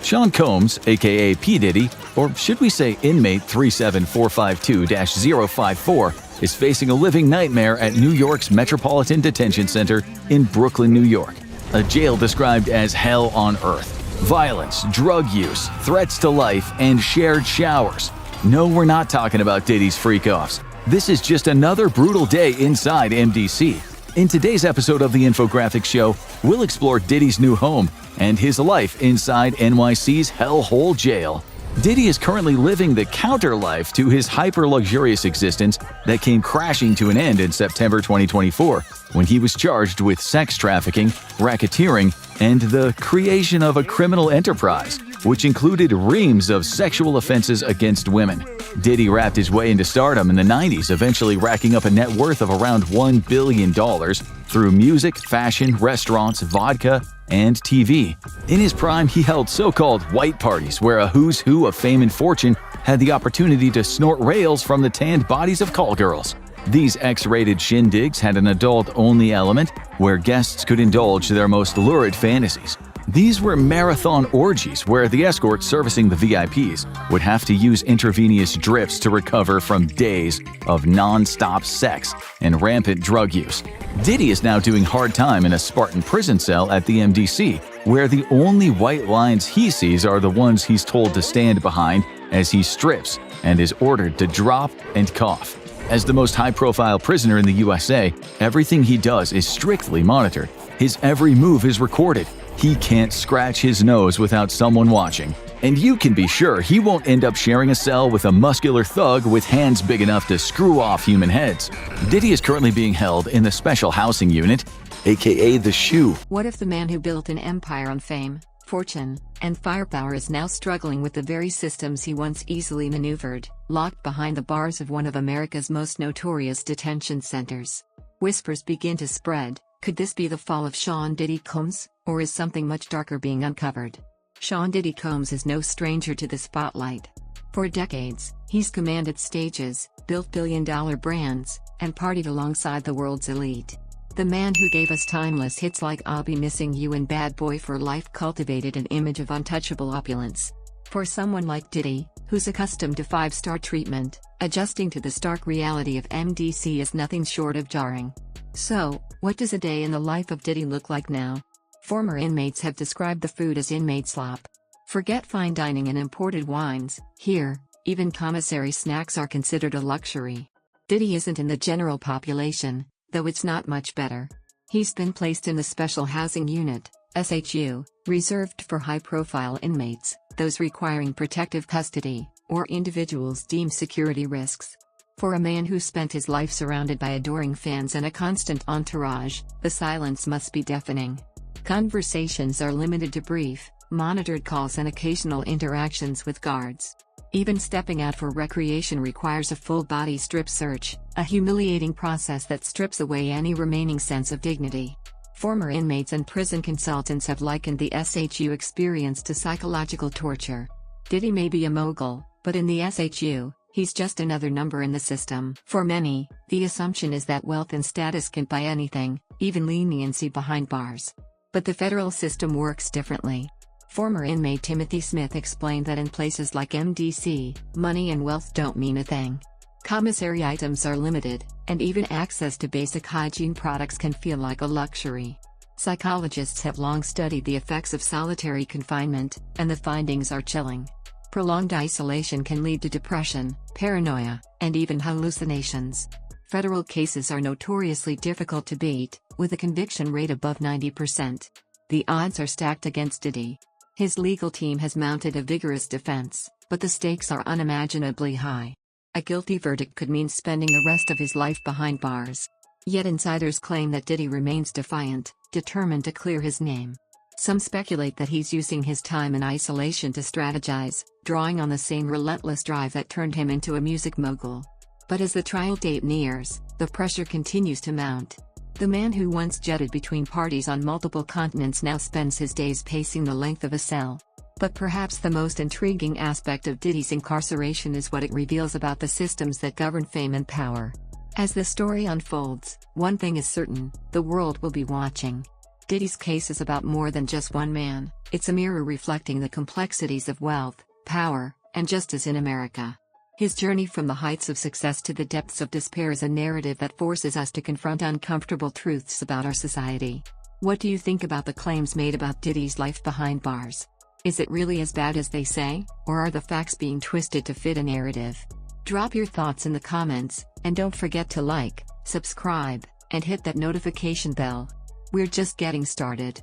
Sean Combs, aka P. Diddy, or should we say inmate 37452-054, is facing a living nightmare at New York's Metropolitan Detention Center in Brooklyn, New York. A jail described as hell on earth. Violence, drug use, threats to life, and shared showers. No, we're not talking about Diddy's freak-offs. This is just another brutal day inside MDC. In today's episode of the Infographics Show, we'll explore Diddy's new home and his life inside NYC's hellhole jail. Diddy is currently living the counter-life to his hyper-luxurious existence that came crashing to an end in September 2024 when he was charged with sex trafficking, racketeering, and the creation of a criminal enterprise, which included reams of sexual offenses against women. Diddy rapped his way into stardom in the 90s, eventually racking up a net worth of around $1 billion through music, fashion, restaurants, vodka, and TV. In his prime, he held so-called white parties where a who's who of fame and fortune had the opportunity to snort rails from the tanned bodies of call girls. These X-rated shindigs had an adult-only element where guests could indulge their most lurid fantasies. These were marathon orgies where the escorts servicing the VIPs would have to use intravenous drips to recover from days of non-stop sex and rampant drug use. Diddy is now doing hard time in a Spartan prison cell at the MDC, where the only white lines he sees are the ones he's told to stand behind as he strips and is ordered to drop and cough. As the most high-profile prisoner in the USA, everything he does is strictly monitored. His every move is recorded. He can't scratch his nose without someone watching. And you can be sure he won't end up sharing a cell with a muscular thug with hands big enough to screw off human heads. Diddy is currently being held in the Special Housing Unit, aka the SHU. What if the man who built an empire on fame, fortune, and firepower is now struggling with the very systems he once easily maneuvered, locked behind the bars of one of America's most notorious detention centers? Whispers begin to spread. Could this be the fall of Sean Diddy Combs, or is something much darker being uncovered? Sean Diddy Combs is no stranger to the spotlight. For decades, he's commanded stages, built billion-dollar brands, and partied alongside the world's elite. The man who gave us timeless hits like I'll Be Missing You and Bad Boy for Life cultivated an image of untouchable opulence. For someone like Diddy, who's accustomed to five-star treatment, adjusting to the stark reality of MDC is nothing short of jarring. So, what does a day in the life of Diddy look like now? Former inmates have described the food as inmate slop. Forget fine dining and imported wines, here, even commissary snacks are considered a luxury. Diddy isn't in the general population, though it's not much better. He's been placed in the Special Housing Unit, SHU, reserved for high-profile inmates, those requiring protective custody, or individuals deemed security risks. For a man who spent his life surrounded by adoring fans and a constant entourage, the silence must be deafening. Conversations are limited to brief, monitored calls and occasional interactions with guards. Even stepping out for recreation requires a full-body strip search, a humiliating process that strips away any remaining sense of dignity. Former inmates and prison consultants have likened the SHU experience to psychological torture. Diddy may be a mogul, but in the SHU, he's just another number in the system. For many, the assumption is that wealth and status can buy anything, even leniency behind bars. But the federal system works differently. Former inmate Timothy Smith explained that in places like MDC, money and wealth don't mean a thing. Commissary items are limited, and even access to basic hygiene products can feel like a luxury. Psychologists have long studied the effects of solitary confinement, and the findings are chilling. Prolonged isolation can lead to depression, paranoia, and even hallucinations. Federal cases are notoriously difficult to beat, with a conviction rate above 90%. The odds are stacked against Diddy. His legal team has mounted a vigorous defense, but the stakes are unimaginably high. A guilty verdict could mean spending the rest of his life behind bars. Yet insiders claim that Diddy remains defiant, determined to clear his name. Some speculate that he's using his time in isolation to strategize, drawing on the same relentless drive that turned him into a music mogul. But as the trial date nears, the pressure continues to mount. The man who once jetted between parties on multiple continents now spends his days pacing the length of a cell. But perhaps the most intriguing aspect of Diddy's incarceration is what it reveals about the systems that govern fame and power. As the story unfolds, one thing is certain: the world will be watching. Diddy's case is about more than just one man, it's a mirror reflecting the complexities of wealth, power, and justice in America. His journey from the heights of success to the depths of despair is a narrative that forces us to confront uncomfortable truths about our society. What do you think about the claims made about Diddy's life behind bars? Is it really as bad as they say, or are the facts being twisted to fit a narrative? Drop your thoughts in the comments, and don't forget to like, subscribe, and hit that notification bell. We're just getting started.